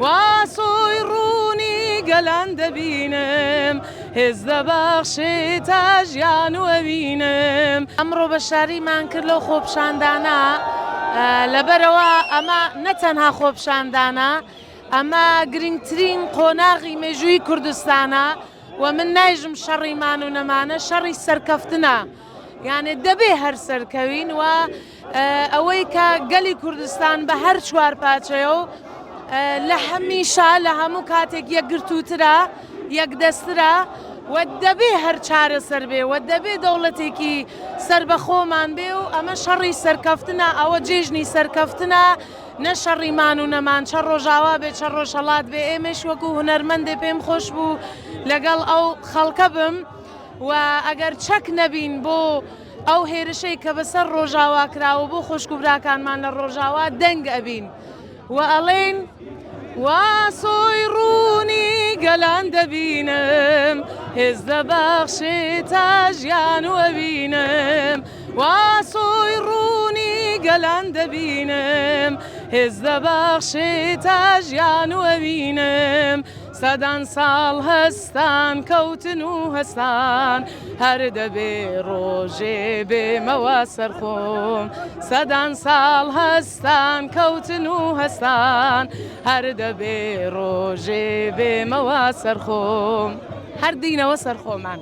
واسۆی ڕوونی گەلان دەبینم هێز دەبەخشێتە ژیان و ئەبینم. ئەمڕۆ بە شاریمان کرد لەو خۆپشاندانە لەبەرەوە ئەمە نەتەنها خۆپشاندانە، ئەمە گرنگترین قۆناغی مێژووی کوردستانە و من نایژم شەڕیمان و نەمانە شەڕی سەرکەفتنە، یانێ دەبێ هەر سەرکەوین و ئەوەی کە گەلی کوردستان بە هەر چوار پاچەیە و لە هەمیشە لە هەموو کاتێک یەکگرتووترە یەکدەسترە و دەبێ هەر چارە سەر بێ و دەبێ دەوڵەتێکی سربەخۆمان بێ و ئەمە شەڕی سەرکەفتنە، ئەوە جێژنی سەرکەفتنە، نە شەڕیمان و نەمان، چە ڕۆژاوا بێ چە ڕۆژهەڵات بێ. ئێمەش وەکو هونەرمەندێ پێم خۆش بوو لەگەڵ ئەو خەڵکە بم و ئەگەر چەک نەبین بۆ ئەو هێرشەی کە بەسەر ڕۆژاوا کراوە بۆ خۆشک و براکانمان لە ڕۆژاوا دەنگ ئەبین و ئەڵێن واسۆی ڕوونی گەلان دەبینم هێز دەبەخشێتە ژیان و ئەبینم. واسۆی ڕوونی گەلان دەبینم هێز دەبەخشێتە ژیان و ئەبینم. سەدان ساڵ هەستان کەوتن و هەستان هەر دەبێ ڕۆژێ بێمەوە سەرخۆم. سەدان ساڵ هەستان کەوتن و هەستان هەر دەبێ ڕۆژێ بێمەوە سەرخۆم. هەر دینەوە سەرخۆمان.